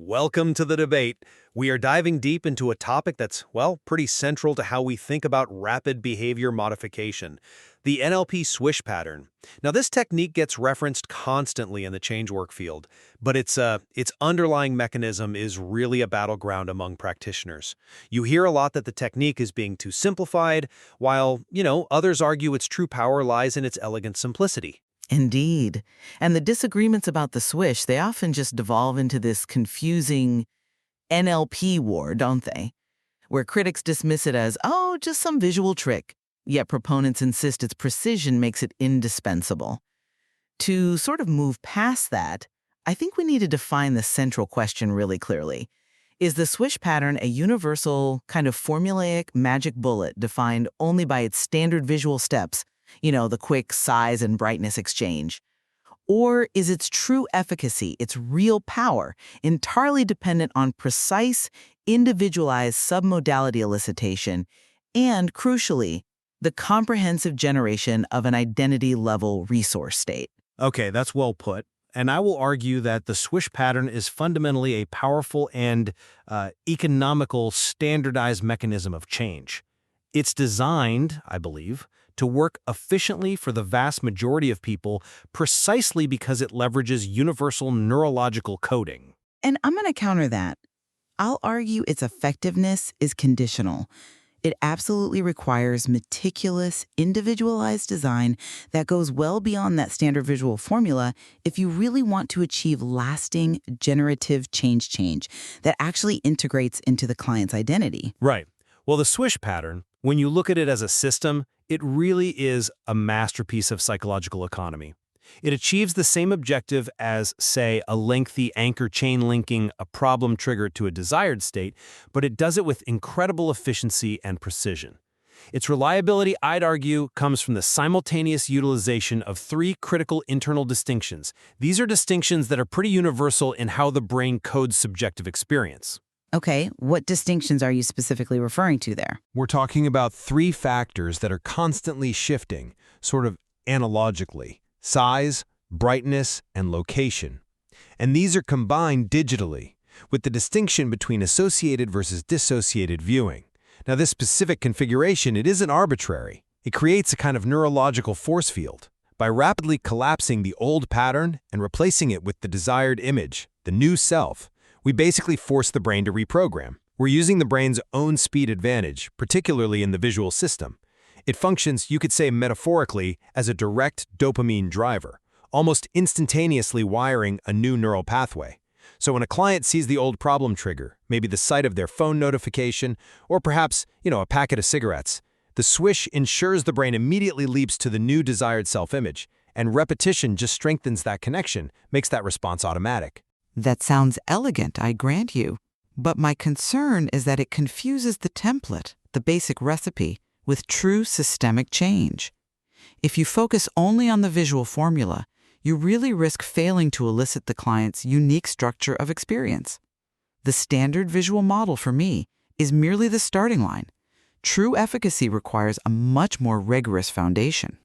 Welcome to the debate. We are diving deep into a topic that's, well, pretty central to how we think about rapid behavior modification, the NLP Swish Pattern. Now, this technique gets referenced constantly in the change work field, but its underlying mechanism is really a battleground among practitioners. You hear a lot that the technique is being too simplified, while, others argue its true power lies in its elegant simplicity. Indeed. And the disagreements about the swish, they often just devolve into this confusing NLP war, don't they? Where critics dismiss it as, oh, just some visual trick, yet proponents insist its precision makes it indispensable. To sort of move past that, I think we need to define the central question really clearly. Is the swish pattern a universal, kind of formulaic magic bullet defined only by its standard visual steps? The quick size and brightness exchange? Or is its true efficacy, its real power, entirely dependent on precise, individualized submodality elicitation and, crucially, the comprehensive generation of an identity-level resource state? Okay, that's well put. And I will argue that the swish pattern is fundamentally a powerful and economical standardized mechanism of change. It's designed, I believe, to work efficiently for the vast majority of people precisely because it leverages universal neurological coding. And I'm going to counter that. I'll argue its effectiveness is conditional. It absolutely requires meticulous, individualized design that goes well beyond that standard visual formula if you really want to achieve lasting, generative change that actually integrates into the client's identity. Right. Well, the swish pattern, when you look at it as a system, it really is a masterpiece of psychological economy. It achieves the same objective as, say, a lengthy anchor chain linking a problem trigger to a desired state, but it does it with incredible efficiency and precision. Its reliability, I'd argue, comes from the simultaneous utilization of three critical internal distinctions. These are distinctions that are pretty universal in how the brain codes subjective experience. Okay, what distinctions are you specifically referring to there? We're talking about three factors that are constantly shifting, sort of analogically: size, brightness, and location. And these are combined digitally, with the distinction between associated versus dissociated viewing. Now, this specific configuration, it isn't arbitrary. It creates a kind of neurological force field. By rapidly collapsing the old pattern and replacing it with the desired image, the new self, we basically force the brain to reprogram. We're using the brain's own speed advantage, particularly in the visual system. It functions, you could say metaphorically, as a direct dopamine driver, almost instantaneously wiring a new neural pathway. So when a client sees the old problem trigger, maybe the sight of their phone notification, or perhaps, a packet of cigarettes, the swish ensures the brain immediately leaps to the new desired self-image, and repetition just strengthens that connection, makes that response automatic. That sounds elegant, I grant you. But my concern is that it confuses the template, the basic recipe, with true systemic change. If you focus only on the visual formula, you really risk failing to elicit the client's unique structure of experience. The standard visual model for me is merely the starting line. True efficacy requires a much more rigorous foundation.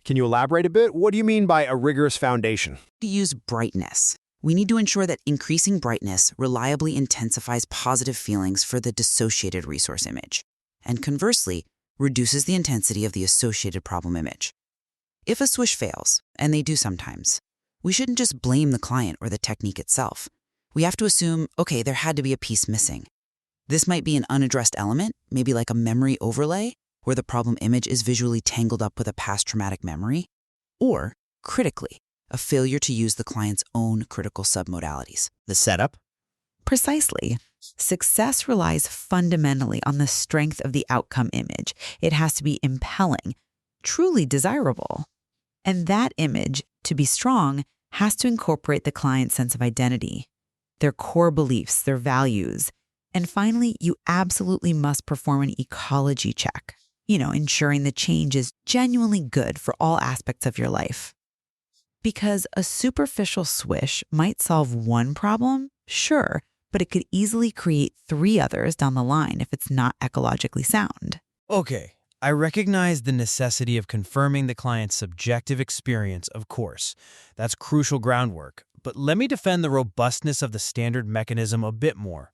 Can you elaborate a bit? What do you mean by a rigorous foundation? To use brightness. We need to ensure that increasing brightness reliably intensifies positive feelings for the dissociated resource image, and conversely, reduces the intensity of the associated problem image. If a swish fails, and they do sometimes, we shouldn't just blame the client or the technique itself. We have to assume, okay, there had to be a piece missing. This might be an unaddressed element, maybe like a memory overlay, where the problem image is visually tangled up with a past traumatic memory, or, critically, a failure to use the client's own critical submodalities. The setup? Precisely. Success relies fundamentally on the strength of the outcome image. It has to be impelling, truly desirable. And that image, to be strong, has to incorporate the client's sense of identity, their core beliefs, their values. And finally, you absolutely must perform an ecology check, ensuring the change is genuinely good for all aspects of your life. Because a superficial swish might solve one problem, sure, but it could easily create three others down the line if it's not ecologically sound. Okay, I recognize the necessity of confirming the client's subjective experience, of course. That's crucial groundwork. but let me defend the robustness of the standard mechanism a bit more.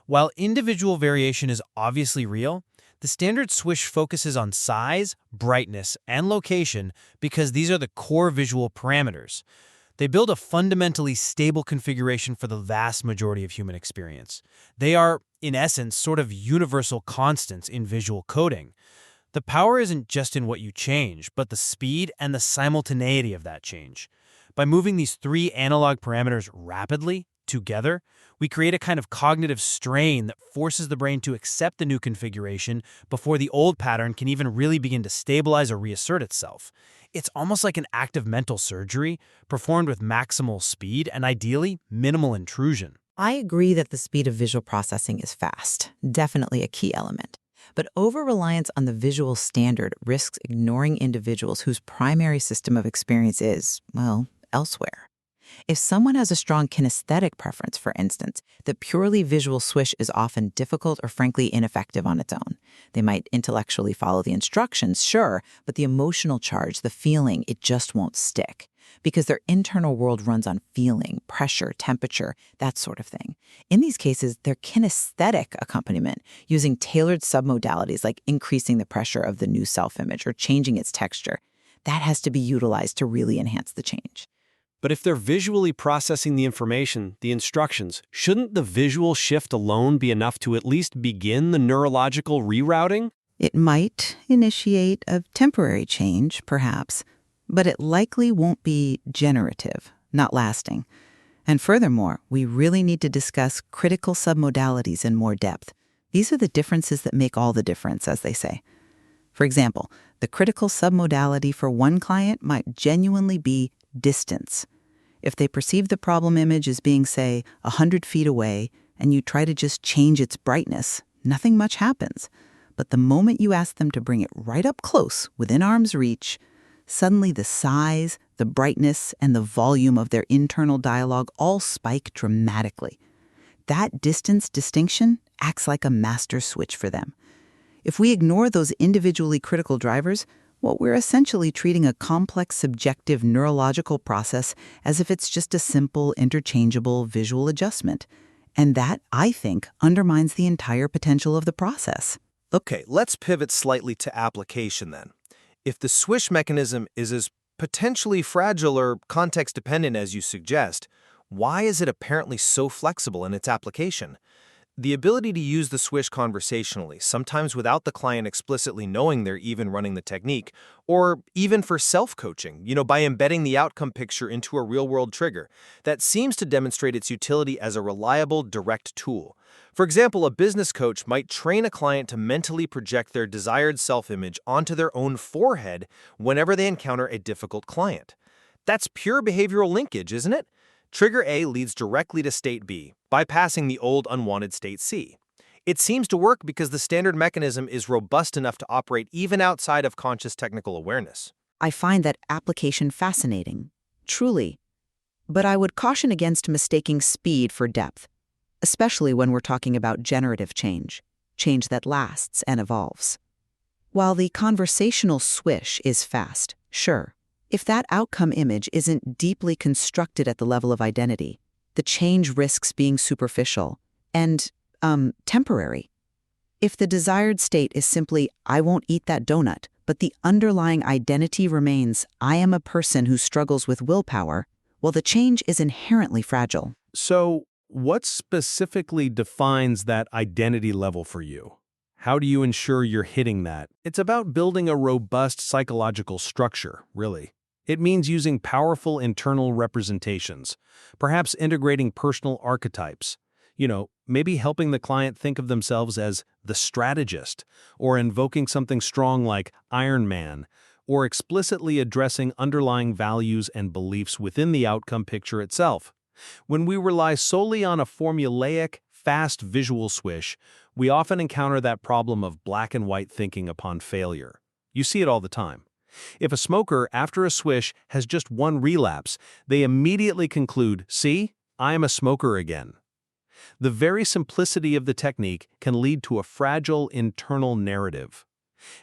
While individual variation is obviously real, the standard swish focuses on size, brightness, and location because these are the core visual parameters. They build a fundamentally stable configuration for the vast majority of human experience. They are, in essence, sort of universal constants in visual coding. The power isn't just in what you change, but the speed and the simultaneity of that change. By moving these three analog parameters rapidly, together, we create a kind of cognitive strain that forces the brain to accept the new configuration before the old pattern can even really begin to stabilize or reassert itself. It's almost like an active mental surgery performed with maximal speed and ideally minimal intrusion. I agree that the speed of visual processing is fast, definitely a key element. But over-reliance on the visual standard risks ignoring individuals whose primary system of experience is, well, elsewhere. If someone has a strong kinesthetic preference, for instance, the purely visual swish is often difficult or frankly ineffective on its own. They might intellectually follow the instructions, sure, but the emotional charge, the feeling, it just won't stick. Because their internal world runs on feeling, pressure, temperature, that sort of thing. In these cases, their kinesthetic accompaniment, using tailored submodalities like increasing the pressure of the new self-image or changing its texture, that has to be utilized to really enhance the change. But if they're visually processing the information, the instructions, shouldn't the visual shift alone be enough to at least begin the neurological rerouting? It might initiate a temporary change, perhaps, but it likely won't be generative, not lasting. And furthermore, we really need to discuss critical submodalities in more depth. These are the differences that make all the difference, as they say. For example, the critical submodality for one client might genuinely be distance. If they perceive the problem image as being, say, 100 feet away, and you try to just change its brightness, nothing much happens. But the moment you ask them to bring it right up close, within arm's reach, suddenly the size, the brightness, and the volume of their internal dialogue all spike dramatically. That distance distinction acts like a master switch for them. If we ignore those individually critical drivers, well, we're essentially treating a complex subjective neurological process as if it's just a simple, interchangeable visual adjustment. And that, I think, undermines the entire potential of the process. Okay, let's pivot slightly to application then. If the swish mechanism is as potentially fragile or context-dependent as you suggest, why is it apparently so flexible in its application? The ability to use the swish conversationally, sometimes without the client explicitly knowing they're even running the technique, or even for self-coaching, by embedding the outcome picture into a real-world trigger, that seems to demonstrate its utility as a reliable, direct tool. For example, a business coach might train a client to mentally project their desired self-image onto their own forehead whenever they encounter a difficult client. That's pure behavioral linkage, isn't it? Trigger A leads directly to state B, bypassing the old unwanted state C. It seems to work because the standard mechanism is robust enough to operate even outside of conscious technical awareness. I find that application fascinating, truly. But I would caution against mistaking speed for depth, especially when we're talking about generative change that lasts and evolves. While the conversational swish is fast, sure, if that outcome image isn't deeply constructed at the level of identity, the change risks being superficial and, temporary. If the desired state is simply, I won't eat that donut, but the underlying identity remains, I am a person who struggles with willpower, well, the change is inherently fragile. So, what specifically defines that identity level for you? How do you ensure you're hitting that? It's about building a robust psychological structure, really. It means using powerful internal representations, perhaps integrating personal archetypes. Maybe helping the client think of themselves as the strategist, or invoking something strong like Iron Man, or explicitly addressing underlying values and beliefs within the outcome picture itself. When we rely solely on a formulaic, fast visual swish, we often encounter that problem of black and white thinking upon failure. You see it all the time. If a smoker, after a swish, has just one relapse, they immediately conclude, see, I am a smoker again. The very simplicity of the technique can lead to a fragile internal narrative.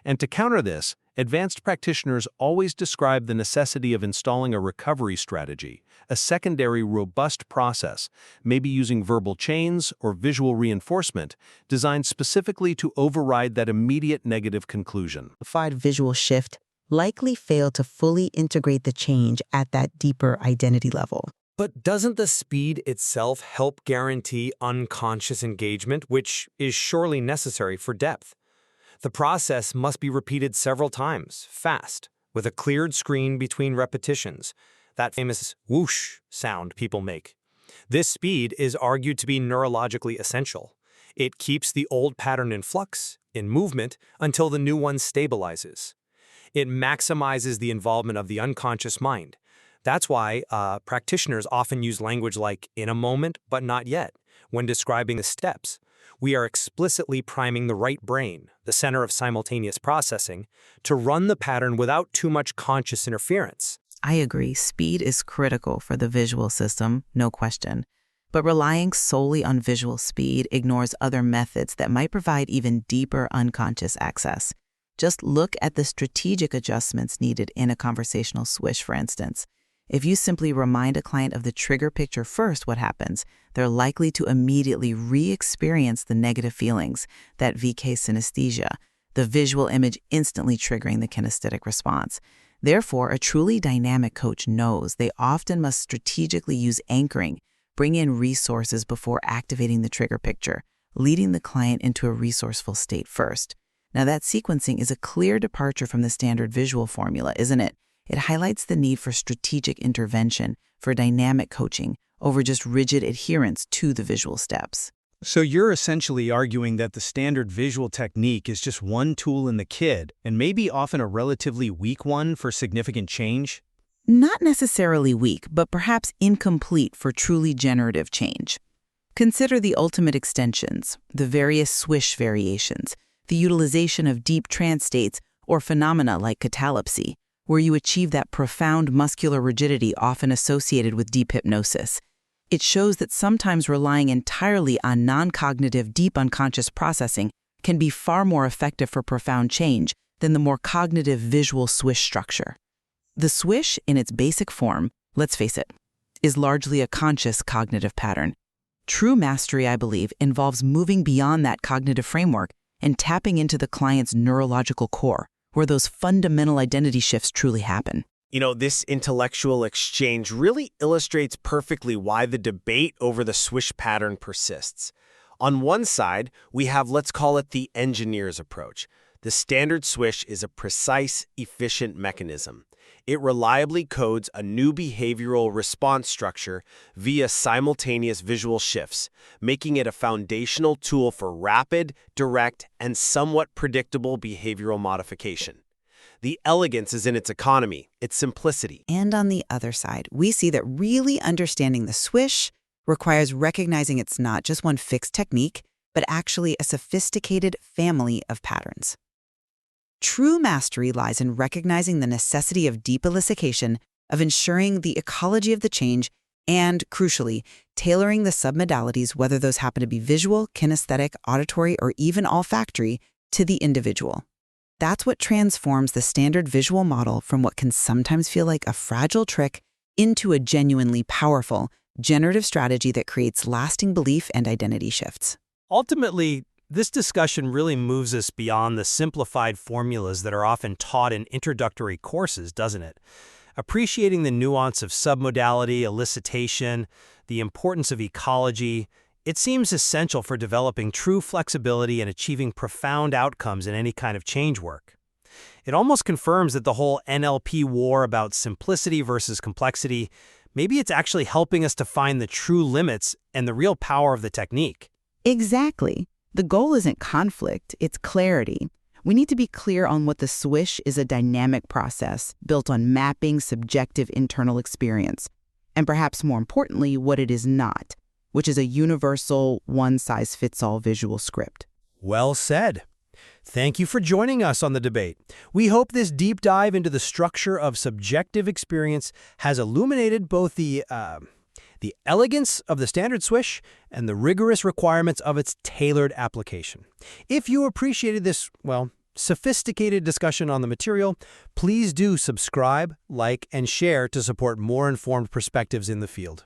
And to counter this, advanced practitioners always describe the necessity of installing a recovery strategy, a secondary robust process, maybe using verbal chains or visual reinforcement, designed specifically to override that immediate negative conclusion. Modified visual shift likely fail to fully integrate the change at that deeper identity level. But doesn't the speed itself help guarantee unconscious engagement, which is surely necessary for depth? The process must be repeated several times, fast, with a cleared screen between repetitions, that famous whoosh sound people make. This speed is argued to be neurologically essential. It keeps the old pattern in flux, in movement, until the new one stabilizes. It maximizes the involvement of the unconscious mind. That's why practitioners often use language like "in a moment, but not yet" when describing the steps. We are explicitly priming the right brain, the center of simultaneous processing, to run the pattern without too much conscious interference. I agree. Speed is critical for the visual system, no question. But relying solely on visual speed ignores other methods that might provide even deeper unconscious access. Just look at the strategic adjustments needed in a conversational swish, for instance. If you simply remind a client of the trigger picture first, what happens? They're likely to immediately re-experience the negative feelings, that VK synesthesia, the visual image instantly triggering the kinesthetic response. Therefore, a truly dynamic coach knows they often must strategically use anchoring, bring in resources before activating the trigger picture, leading the client into a resourceful state first. Now, that sequencing is a clear departure from the standard visual formula, isn't it? It highlights the need for strategic intervention, for dynamic coaching, over just rigid adherence to the visual steps. So you're essentially arguing that the standard visual technique is just one tool in the kit, and maybe often a relatively weak one for significant change? Not necessarily weak, but perhaps incomplete for truly generative change. Consider the ultimate extensions, the various swish variations, the utilization of deep trance states or phenomena like catalepsy, where you achieve that profound muscular rigidity often associated with deep hypnosis. It shows that sometimes relying entirely on non-cognitive deep unconscious processing can be far more effective for profound change than the more cognitive visual swish structure. The swish, in its basic form, let's face it, is largely a conscious cognitive pattern. True mastery, I believe, involves moving beyond that cognitive framework and tapping into the client's neurological core, where those fundamental identity shifts truly happen. You know, this intellectual exchange really illustrates perfectly why the debate over the swish pattern persists. On one side, we have, let's call it the engineer's approach. The standard swish is a precise, efficient mechanism. It reliably codes a new behavioral response structure via simultaneous visual shifts, making it a foundational tool for rapid, direct, and somewhat predictable behavioral modification. The elegance is in its economy, its simplicity. And on the other side, we see that really understanding the swish requires recognizing it's not just one fixed technique, but actually a sophisticated family of patterns. True mastery lies in recognizing the necessity of deep elicitation, of ensuring the ecology of the change, and, crucially, tailoring the submodalities, whether those happen to be visual, kinesthetic, auditory, or even olfactory, to the individual. That's what transforms the standard visual model from what can sometimes feel like a fragile trick into a genuinely powerful, generative strategy that creates lasting belief and identity shifts. Ultimately, this discussion really moves us beyond the simplified formulas that are often taught in introductory courses, doesn't it? Appreciating the nuance of submodality, elicitation, the importance of ecology, it seems essential for developing true flexibility and achieving profound outcomes in any kind of change work. It almost confirms that the whole NLP war about simplicity versus complexity, maybe it's actually helping us to find the true limits and the real power of the technique. Exactly. The goal isn't conflict, it's clarity. We need to be clear on what the swish is: a dynamic process built on mapping subjective internal experience, and perhaps more importantly, what it is not, which is a universal, one-size-fits-all visual script. Well said. Thank you for joining us on the debate. We hope this deep dive into the structure of subjective experience has illuminated both the elegance of the standard swish and the rigorous requirements of its tailored application. If you appreciated this, sophisticated discussion on the material, please do subscribe, like, and share to support more informed perspectives in the field.